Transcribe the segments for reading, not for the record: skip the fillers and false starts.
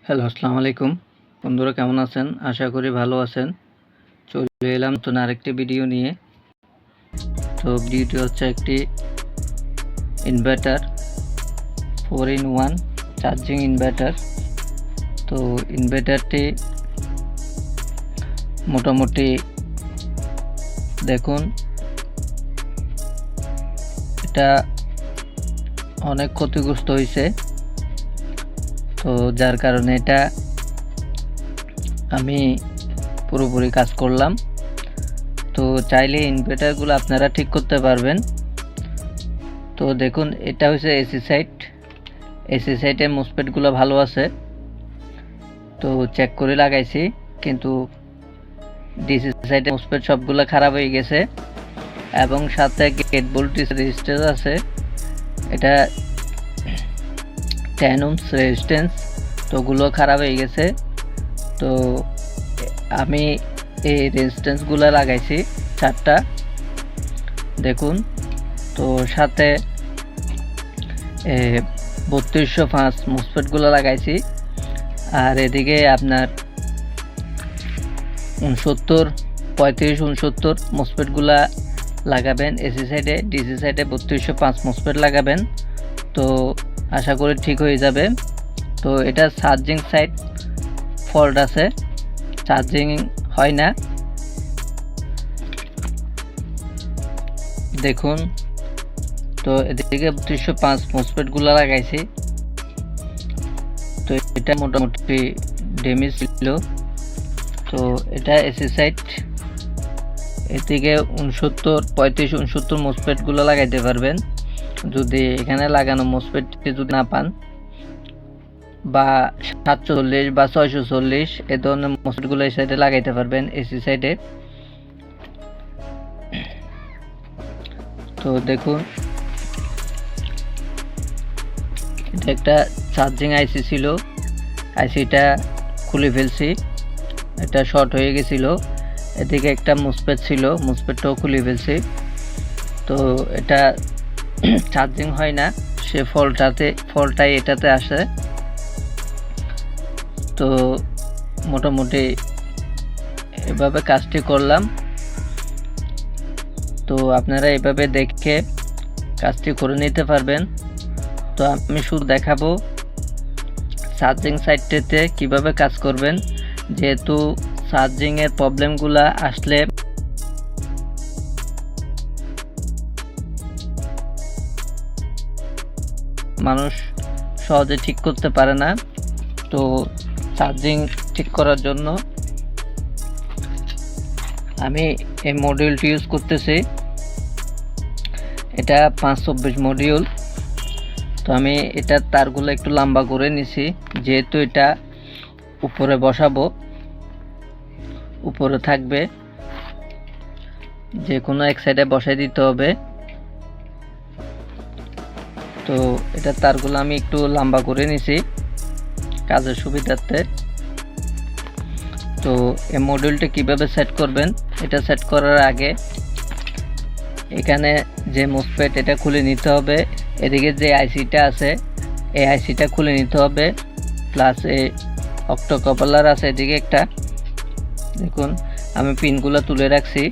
Hello, আসসালামু আলাইকুম। বন্ধুরা কেমন আছেন? আশা করি ভালো আছেন। চলে এলাম নতুন আরেকটি ভিডিও নিয়ে। তো ভিডিওটি হচ্ছে একটি ইনভার্টার 4-in-1 চার্জিং ইনভার্টার। তো ইনভার্টারটি মোটামুটি দেখুন, এটা অনেক ক্ষতিগ্রস্ত হয়েছে। তো যার কারণে এটা আমি পুরোপুরি কাজ করলাম। তো চাইলে ইনভার্টারগুলো আপনারা ঠিক করতে পারবেন। তো দেখুন, এটা হচ্ছে এসি সাইডের মোসফেটগুলো ভালো আছে। তো চেক করে লাগাইছি, কিন্তু ডিসি সাইডের মোসফেট সবগুলো খারাপ হয়ে গেছে এবং সাথে গেট ভোল্টেজ রেজিস্ট্যান্স আছে, এটা 10 ohms রেজিস্ট্যান্স, তো ওগুলো খারাপ হয়ে গেছে। তো আমি এই রেজিস্ট্যান্সগুলো লাগাইছি 4টা, দেখুন। তো সাথে 3205 মোসফেটগুলো লাগাইছি। আর এদিকে আপনার 35-69 মোসফেটগুলা লাগাবেন এসি সাইডে, ডিসি সাইডে 3205 মোসফেট লাগাবেন। তো আশা করি ঠিক হয়ে যাবে। তো এটা চার্জিং সাইড ফল্ট আছে, চার্জিং হয় না, দেখুন। তো এদিকে 3205 মোসফেটগুলো লাগাইছি। তো এটা মোটামুটি ড্যামেজ ছিল। তো এটা এসি সাইড, এদিকে 35-69 মোসফেটগুলো লাগাইতে পারবেন যদি এখানে লাগানো মোসফেটটি যদি না পান, বা 740 বা 640 এ ধরনের মোসফেটগুলো এই সাইডে লাগাইতে পারবেন এসি সাইডে। তো দেখুন, এটা একটা চার্জিং আইসি ছিল, আইসিটা খুলে ফেলছি, এটা শর্ট হয়ে গেছিল। এদিকে একটা মোসফেট ছিল, মোসফেটটাও খুলে ফেলছি। তো এটা চার্জিং হয় না, সে ফল্টটাই এটাতে আসে। তো মোটামুটি এভাবে কাজটি করলাম। তো আপনারা এভাবে দেখে কাজটি করে নিতে পারবেন। তো আমি শুধু দেখাবো চার্জিং সাইডটাতে কিভাবে কাজ করবেন, যেহেতু চার্জিংয়ের প্রবলেমগুলো আসলে মানুষ সহজে ঠিক করতে পারে না। তো চার্জিং ঠিক করার জন্য আমি এই মডিউলটি ইউজ করতেছি, এটা 524 মডিউল। তো আমি এটা তারগুলো একটু লম্বা করে নিছি, যেহেতু এটা উপরে বসাবো, উপরে থাকবে, যে কোনো এক সাইডে বসাই দিতে হবে। তো এটা তারগুলো আমি একটু লম্বা করে নিছি কাজের সুবিধার্থে। তো এই মডিউলটা কিভাবে সেট করবেন, এটা সেট করার আগে এখানে যে মোসফেট এটা খুলে নিতে হবে, এদিকে যে আইসিটা আছে এই আইসিটা খুলে নিতে হবে, প্লাস এই অক্টোকাপলার আছে এদিকে একটা, দেখুন আমি পিনগুলো তুলে রাখছি।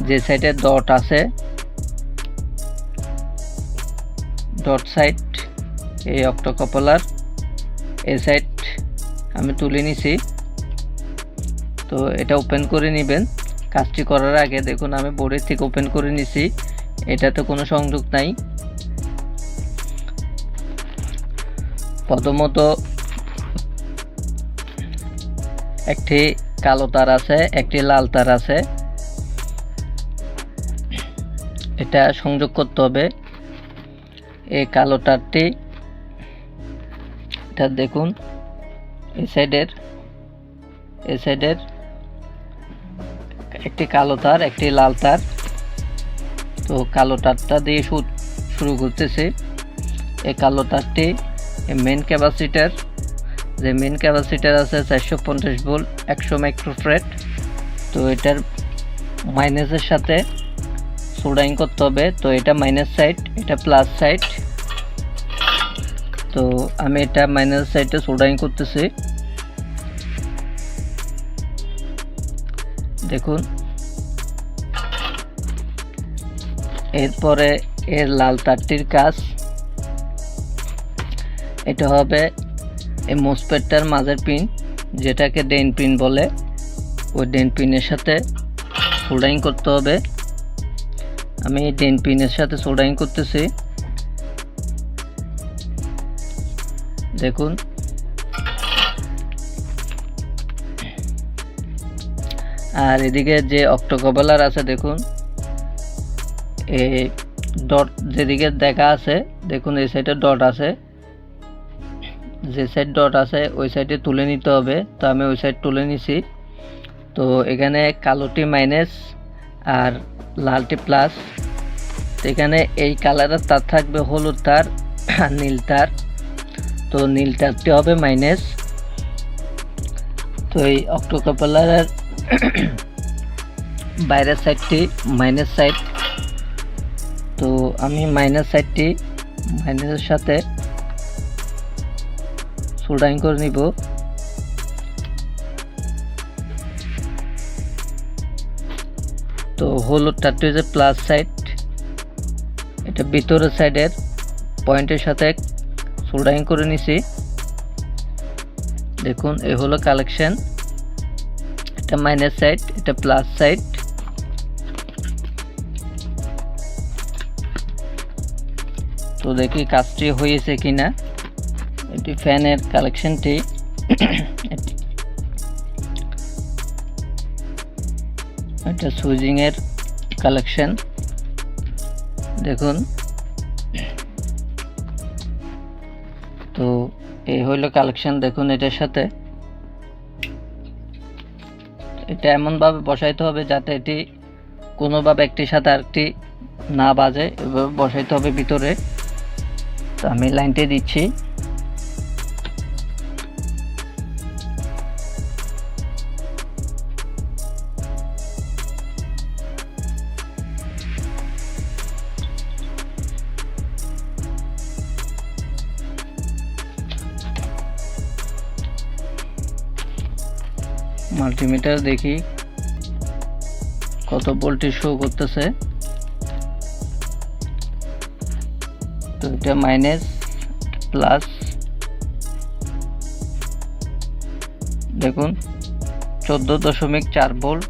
যে সাইডে ডট আছে, ডট সাইড এই অক্টোকাপলার, এই সাইড আমি তুলে নিছি। তো এটা ওপেন করে নেবেন কাজটি করার আগে। দেখুন আমি বোর্ডের থেকে ওপেন করে নিছি, এটাতে কোনো সংযোগ নাই। প্রথমত একটি কালো তার আছে, একটি লাল তার আছে, এটা সংযোগ করতে হবে। এই কালো তারটি, এটা দেখুন এই সাইডের একটি কালো তার, একটি লাল তার। তো কালো তারটা দিয়ে শুরু করতেছে। এই কালো তারটি মেন ক্যাপাসিটার, যে মেন ক্যাপাসিটার আছে 450 ভোল্ট 100 মাইক্রোফ্যারাড। তো এটার মাইনাসের সাথে সোল্ডারিং করতে হবে। তো এটা মাইনাস সাইড, এটা প্লাস সাইড। তো আমি এটা মাইনাস সাইডে সোল্ডারিং করতেছি। দেখুন এরপরে এর লাল তারটির কাজ, এটা হবে এই মোসফেটটার মাঝের পিন, যেটাকে ড্রেন পিন বলে, ওই ড্রেন পিনের সাথে সোল্ডারিং করতে হবে। আমি ড্রেন পিনের সাথে সোল্ডারিং করতেছি। দেখুন আর এদিকে যে অক্টোকপলার আছে, দেখুন এই ডট যেদিকে দেখা আছে, দেখুন এই সাইডে ডট আছে, যে সাইড ডট আছে ওই সাইডে তুলে নিতে হবে। তো আমি ওই সাইড তুলে নিছি। তো এখানে কালোটি মাইনাস আর লালটি প্লাস। তো এখানে এই কালারের তার থাকবে হলুদ তার আর নীল তার। তো নীল তারটি হবে মাইনাস। তো এই অক্টোকপলারের বাইরের সাইডটি মাইনাস সাইড। তো আমি মাইনাস সাইডটি মাইনাসের সাথে সোল্ডারিং করে নিব। তো হলুদ তারটি হচ্ছে প্লাস সাইড, এটা ভিতরের সাইডের পয়েন্টের সাথে সোল্ডারিং করে নিছি। দেখুন এই হলো কালেকশন, এটা মাইনাস সাইড, এটা প্লাস সাইড। তো দেখি কাজটি হয়েছে কিনা। এটি ফ্যানের কালেকশনটি, এটা সুইচিং এর কালেকশন। দেখুন তো এই হইল কালেকশন। দেখুন এটার সাথে এটা এমনভাবে বসাইতে হবে যাতে এটি কোনোভাবে একটির সাথে আরেকটি না বাজে, এভাবে বসাইতে হবে ভিতরে। তো আমি লাইনটি দিচ্ছি। মাল্টিমিটার দেখি কত ভোল্টেজ শো করতেছে। তো এটা মাইনাস প্লাস, দেখুন 14.4 ভোল্ট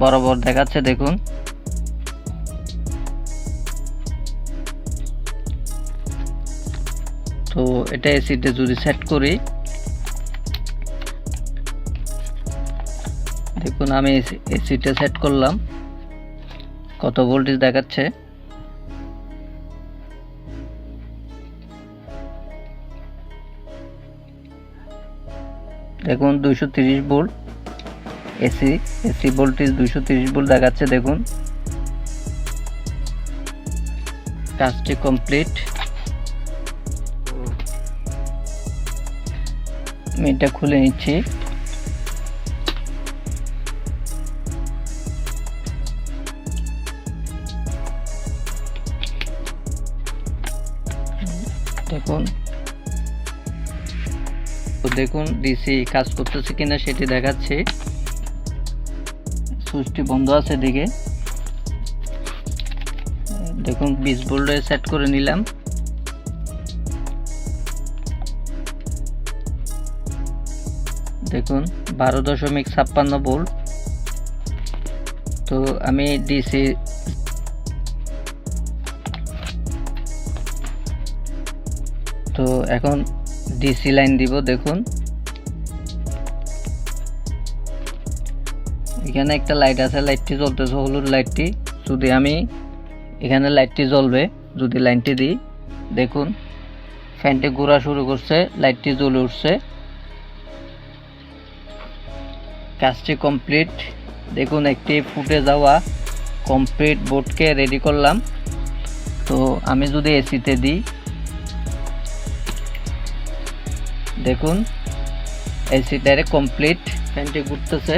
বরাবর দেখাচ্ছে। দেখুন তো এটা এসিতে যদি সেট করি, দেখুন আমি এসিটা সেট করলাম, কত ভোল্টেজ দেখাচ্ছে। দেখুন 230 ভোল্ট এসি ভোল্টেজ 230 ভোল্ট দেখাচ্ছে। দেখুন কাজটি কমপ্লিট। আমি এটা খুলে নিচ্ছি। দেখুন দেখুন ডিসি কাজ করতেছে কিনা সেটি দেখাচ্ছে। সুইচটি বন্ধ আছে দিকে। দেখুন 20 ভোল্টে সেট করে নিলাম। দেখুন 12.56 ভোল্ট। তো আমি ডিসি তো এখন ডিসি লাইন দিব। দেখুন এখানে একটা লাইট আছে, লাইটটি জ্বলতেছে, হলুদ লাইটটি। যদি আমি এখানে লাইটটি জ্বলবে, যদি লাইনটি দিই, দেখুন ফ্যানটি ঘোরা শুরু করছে, লাইটটি জ্বলে উঠছে। কাজটি কমপ্লিট। দেখুন একটি ফুটে যাওয়া কমপ্লিট বোর্ডকে রেডি করলাম। তো আমি যদি এসিতে দিই, দেখুন এসি ডাইরেক্ট কমপ্লিট, ফ্যানটি ঘুরতেছে।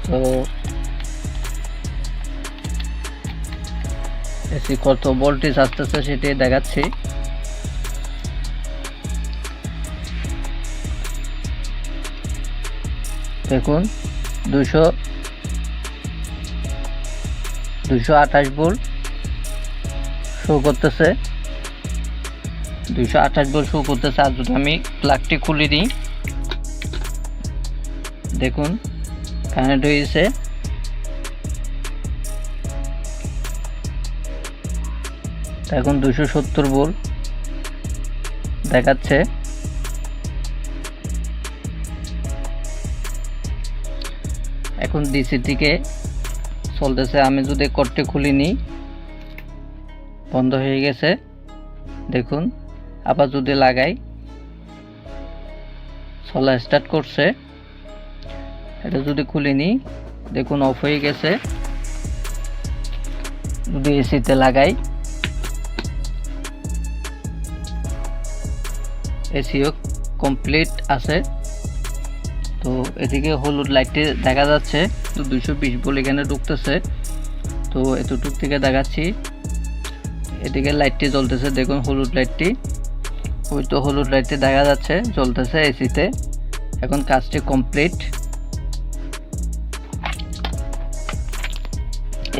তো এসি কত ভোল্টেজ আসতেছে সেটাই দেখাচ্ছি। দেখুন 228 ভোল্ট শো করতেছে, 228 ভোল্ট শো করতেছে। আর যদি আমি প্লাগটি খুলে দিই, দেখুন কানেক্ট হয়েছে। এখন 270 ভোল্ট দেখাচ্ছে। এখন ডিসি থেকে চলতেছে। আমি যদি কর্ডটি খুলি নিই, বন্ধ হয়ে গেছে। দেখুন আবার যদি লাগাই, চলা স্টার্ট করছে। এটা যদি খুলে নিই, দেখুন অফ হয়ে গেছে। যদি এসিতে লাগাই, এসিও কমপ্লিট আছে। তো এদিকে হলুদ লাইটটি দেখা যাচ্ছে, তো 220 ভোল্ট এখানে ঢুকতেছে। তো এতটুক থেকে দেখাচ্ছি। এদিকে লাইটটি জ্বলতেছে, দেখুন হলুদ লাইটটি, ওই তো হলুদ লাইটটি দেখা যাচ্ছে জ্বলতেছে এসিতে। এখন কাজটি কমপ্লিট।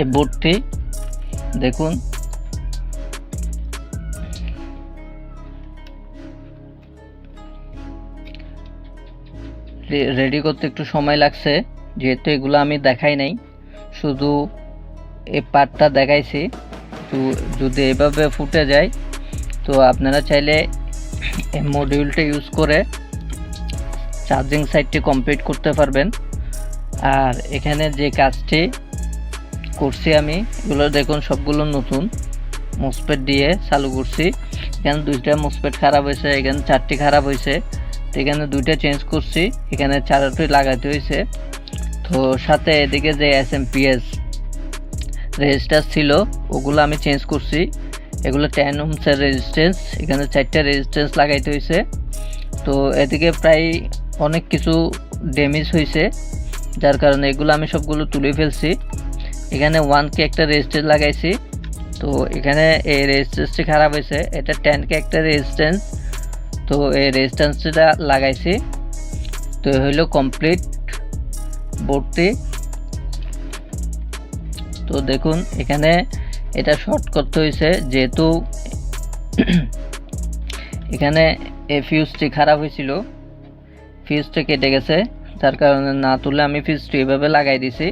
এই বোর্ডটি দেখুন রেডি করতে একটু সময় লাগছে, যেহেতু এগুলো আমি দেখাই নাই, শুধু এই পার্টটা দেখাইছি। তো যদি এভাবে ফুটে যায়, তো আপনারা চাইলে এই মডিউলটা ইউজ করে চার্জিং সাইডটি কমপ্লিট করতে পারবেন। আর এখানে যে কাজটি করছি আমি, এগুলো দেখুন সবগুলো নতুন মসপেট দিয়ে চালু করছি। এখানে 2টা মসপেট খারাপ হয়েছে, এখানে 4টি খারাপ হয়েছে, তো এখানে 2টা চেঞ্জ করছি, এখানে 4টি লাগাতে হয়েছে। তো সাথে এদিকে যে এসএমপিএস রেজিস্টার ছিল, ওগুলো আমি চেঞ্জ করছি। এগুলো 10 ওহমসের রেজিস্ট্যান্স, এখানে 4টা রেজিস্ট্যান্স লাগাইতে হয়েছে। তো এদিকে প্রায় অনেক কিছু ড্যামেজ হয়েছে, যার কারণে এগুলো আমি সবগুলো তুলে ফেলছি। এখানে 1K একটা রেজিস্ট্যান্স লাগাইছি, তো এখানে এই রেজিস্ট্যান্সটি খারাপ হয়েছে। এটা 10K একটা রেজিস্ট্যান্স, তো এই রেজিস্ট্যান্সটা লাগাইছি। তো হইলো কমপ্লিট বোর্ডটি। তো দেখুন এখানে এটা শর্ট করতে হয়েছে, যেহেতু এখানে এই ফিউজটি খারাপ হয়েছিল, ফিউজটা কেটে গেছে, যার কারণে না তুলে আমি ফিউজটি এভাবে লাগাই দিছি।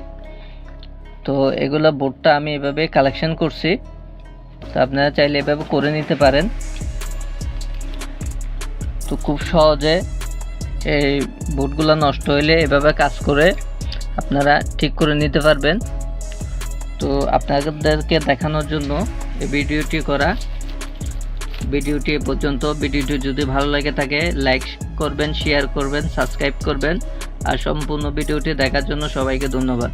তো এগুলো বোর্ডটা আমি এভাবে কালেকশন করছি, তো আপনারা চাইলে এভাবে করে নিতে পারেন। তো খুব সহজে এই বোর্ডগুলো নষ্ট হইলে এভাবে কাজ করে আপনারা ঠিক করে নিতে পারবেন। তো আপনাদেরকে দেখানোর জন্য এই ভিডিওটি করা। ভিডিওটি এ পর্যন্ত। ভিডিওটি যদি ভালো লাগে থাকে লাইক করবেন, শেয়ার করবেন, সাবস্ক্রাইব করবেন। আর সম্পূর্ণ ভিডিওটি দেখার জন্য সবাইকে ধন্যবাদ।